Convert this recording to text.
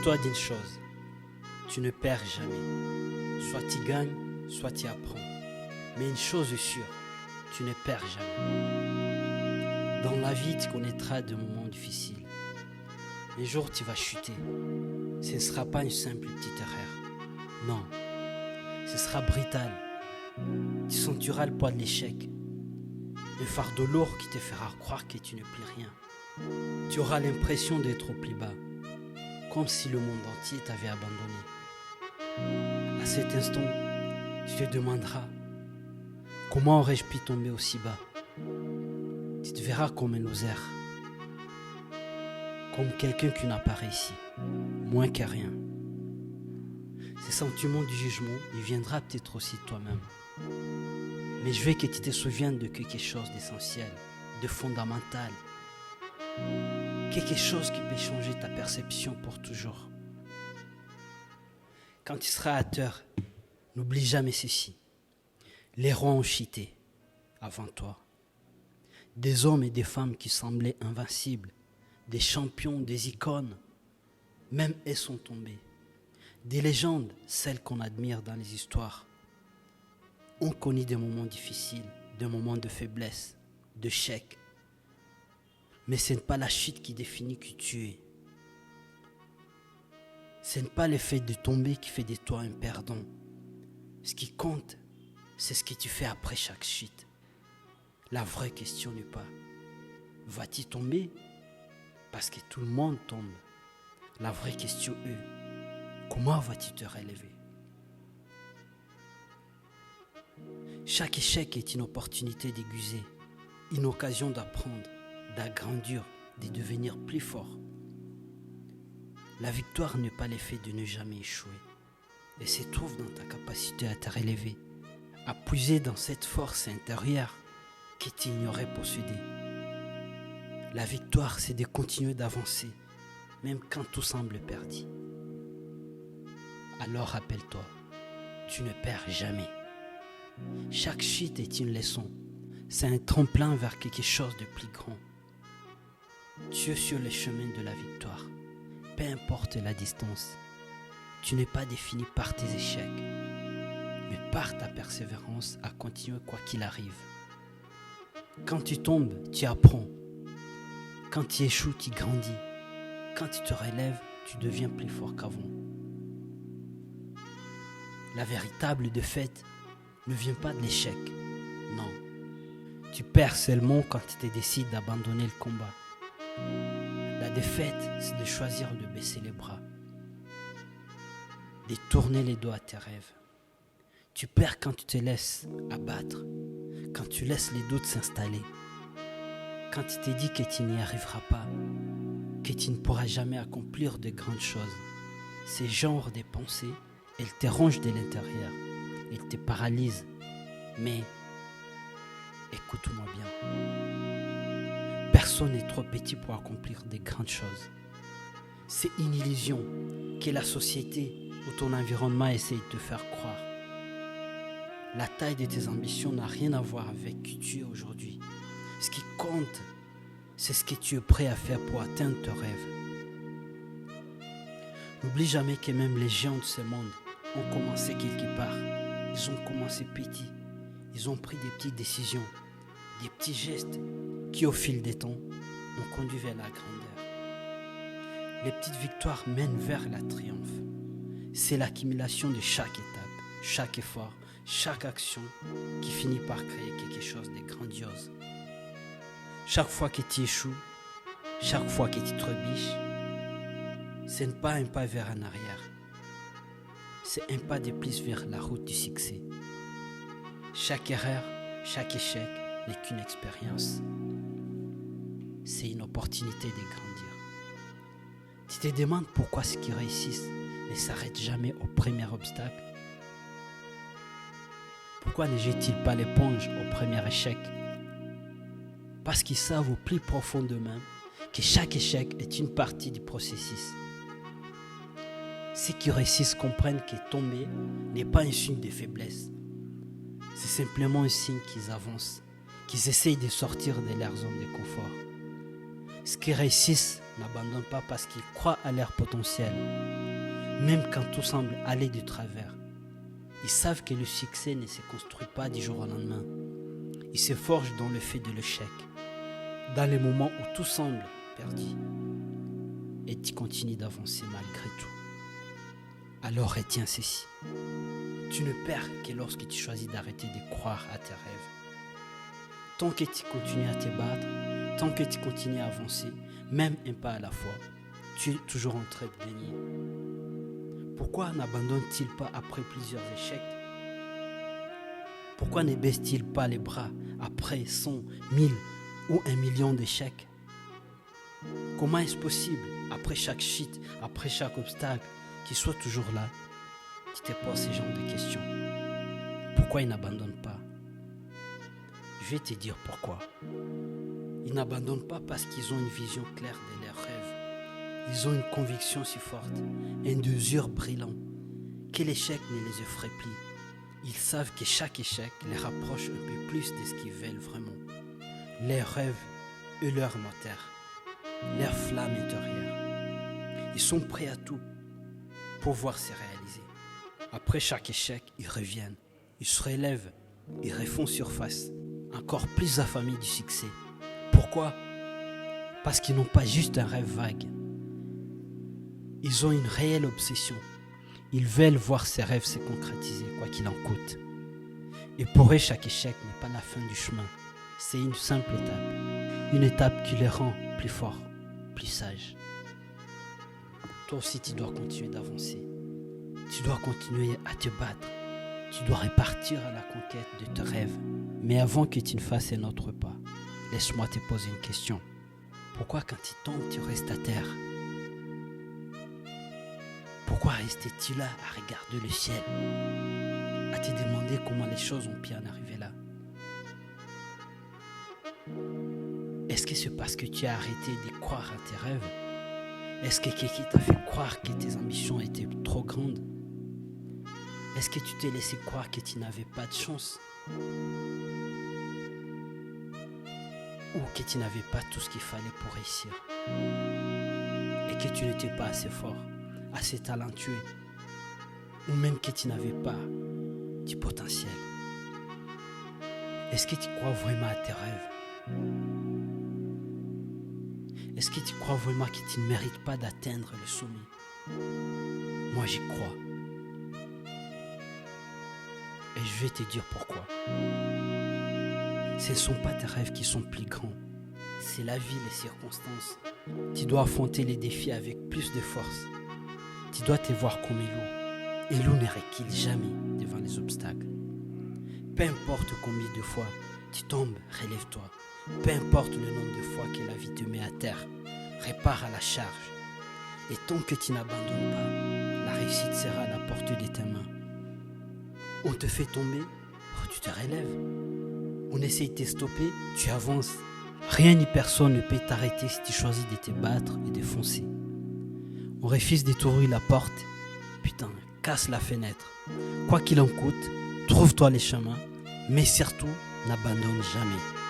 Rappelle-toi d'une chose, tu ne perds jamais. Soit tu gagnes, soit tu apprends. Mais une chose est sûre, tu ne perds jamais. Dans la vie, tu connaîtras des moments difficiles. Un jour, tu vas chuter. Ce ne sera pas une simple petite erreur. Non, ce sera brutal. Tu sentiras le poids de l'échec. Un fardeau lourd qui te fera croire que tu ne plies rien. Tu auras l'impression d'être au plus bas, comme si le monde entier t'avait abandonné. À cet instant, tu te demanderas, comment aurais-je pu tomber aussi bas? Tu te verras comme un loser, comme quelqu'un qui n'a pas réussi, moins que rien. Ces sentiments du jugement, il viendra peut-être aussi de toi-même. Mais je veux que tu te souviennes de quelque chose d'essentiel, de fondamental. Quelque chose qui peut changer ta perception pour toujours. Quand tu seras à terre, n'oublie jamais ceci. Les rois ont chuté avant toi. Des hommes et des femmes qui semblaient invincibles, des champions, des icônes, même elles sont tombées. Des légendes, celles qu'on admire dans les histoires, ont connu des moments difficiles, des moments de faiblesse, d'échec. Mais ce n'est pas la chute qui définit qui tu es. Ce n'est pas le fait de tomber qui fait de toi un perdant. Ce qui compte, c'est ce que tu fais après chaque chute. La vraie question n'est pas vas-tu tomber? Parce que tout le monde tombe. La vraie question est comment vas-tu te relever? Chaque échec est une opportunité d'aiguiser, une occasion d'apprendre, d'agrandir, de devenir plus fort. La victoire n'est pas l'effet de ne jamais échouer. Elle se trouve dans ta capacité à te relever, à puiser dans cette force intérieure que tu ignorais posséder. La victoire, c'est de continuer d'avancer, même quand tout semble perdu. Alors rappelle-toi, tu ne perds jamais. Chaque chute est une leçon. C'est un tremplin vers quelque chose de plus grand. Tu es sur le chemin de la victoire. Peu importe la distance, tu n'es pas défini par tes échecs, mais par ta persévérance à continuer quoi qu'il arrive. Quand tu tombes, tu apprends. Quand tu échoues, tu grandis. Quand tu te relèves, tu deviens plus fort qu'avant. La véritable défaite ne vient pas de l'échec, non. Tu perds seulement quand tu te décides d'abandonner le combat. La défaite, c'est de choisir de baisser les bras, de tourner les dos à tes rêves. Tu perds quand tu te laisses abattre, quand tu laisses les doutes s'installer, quand tu te dis que tu n'y arriveras pas, que tu ne pourras jamais accomplir de grandes choses. Ces genres de pensées, elles te rongent de l'intérieur, elles te paralysent. Mais écoute-moi bien. Personne n'est trop petit pour accomplir de grandes choses. C'est une illusion que la société ou ton environnement essaie de te faire croire. La taille de tes ambitions n'a rien à voir avec qui tu es aujourd'hui. Ce qui compte, c'est ce que tu es prêt à faire pour atteindre tes rêves. N'oublie jamais que même les géants de ce monde ont commencé quelque part. Ils ont commencé petits. Ils ont pris des petites décisions, des petits gestes qui, au fil des temps, ont conduit vers la grandeur. Les petites victoires mènent vers la triomphe. C'est l'accumulation de chaque étape, chaque effort, chaque action qui finit par créer quelque chose de grandiose. Chaque fois que tu échoues, chaque fois que tu trébuches, ce n'est pas un pas vers en arrière. C'est un pas de plus vers la route du succès. Chaque erreur, chaque échec n'est qu'une expérience. C'est une opportunité de grandir. Tu te demandes pourquoi ceux qui réussissent ne s'arrêtent jamais au premier obstacle. Pourquoi ne jettent-ils pas l'éponge au premier échec? Parce qu'ils savent au plus profond d'eux-mêmes que chaque échec est une partie du processus. Ceux qui réussissent comprennent que tomber n'est pas un signe de faiblesse. C'est simplement un signe qu'ils avancent, qu'ils essayent de sortir de leur zone de confort. Ceux qui réussissent n'abandonnent pas parce qu'ils croient à leur potentiel. Même quand tout semble aller de travers. Ils savent que le succès ne se construit pas du jour au lendemain. Ils se forgent dans le fait de l'échec. Dans les moments où tout semble perdu. Et tu continues d'avancer malgré tout. Alors retiens ceci. Tu ne perds que lorsque tu choisis d'arrêter de croire à tes rêves. Tant que tu continues à te battre, tant que tu continues à avancer, même un pas à la fois, tu es toujours en train de gagner. Pourquoi n'abandonne-t-il pas après plusieurs échecs? Pourquoi ne baisse-t-il pas les bras après 100, 1000 ou 1 million d'échecs? Comment est-ce possible, après chaque chute, après chaque obstacle, qu'il soit toujours là? Tu te poses ce genre de questions. Pourquoi il n'abandonne pas? Je vais te dire pourquoi. Ils n'abandonnent pas parce qu'ils ont une vision claire de leurs rêves. Ils ont une conviction si forte, un désir brillant, que l'échec ne les effraie plus. Ils savent que chaque échec les rapproche un peu plus de ce qu'ils veulent vraiment. Leurs rêves et leur moteur, leur flamme intérieure. Ils sont prêts à tout pour voir se réaliser. Après chaque échec, ils reviennent, ils se relèvent, ils refont surface, encore plus affamés du succès. Pourquoi? Parce qu'ils n'ont pas juste un rêve vague. Ils ont une réelle obsession. Ils veulent voir ces rêves se concrétiser, quoi qu'il en coûte. Et pour eux, chaque échec n'est pas la fin du chemin. C'est une simple étape. Une étape qui les rend plus forts, plus sages. Toi aussi, tu dois continuer d'avancer. Tu dois continuer à te battre. Tu dois repartir à la conquête de tes rêves. Mais avant que tu ne fasses un autre pas, laisse-moi te poser une question. Pourquoi quand tu tombes, tu restes à terre? Pourquoi restais-tu là à regarder le ciel, à te demander comment les choses ont pu en arriver là? Est-ce que c'est parce que tu as arrêté de croire à tes rêves? Est-ce que quelqu'un t'a fait croire que tes ambitions étaient trop grandes? Est-ce que tu t'es laissé croire que tu n'avais pas de chance? Ou que tu n'avais pas tout ce qu'il fallait pour réussir? Et que tu n'étais pas assez fort, assez talentueux? Ou même que tu n'avais pas du potentiel? Est-ce que tu crois vraiment à tes rêves? Est-ce que tu crois vraiment que tu ne mérites pas d'atteindre le sommet? Moi, j'y crois. Et je vais te dire pourquoi. Ce ne sont pas tes rêves qui sont plus grands. C'est la vie, les circonstances. Tu dois affronter les défis avec plus de force. Tu dois te voir comme Elou. Elou ne recule jamais devant les obstacles. Peu importe combien de fois tu tombes, relève-toi. Peu importe le nombre de fois que la vie te met à terre, répare à la charge. Et tant que tu n'abandonnes pas, la réussite sera à la portée de tes mains. On te fait tomber, tu te relèves. On essaye de te stopper, tu avances. Rien ni personne ne peut t'arrêter si tu choisis de te battre et de foncer. On refuse de t'ouvrir la porte, putain, casse la fenêtre. Quoi qu'il en coûte, trouve-toi les chemins, mais surtout, n'abandonne jamais.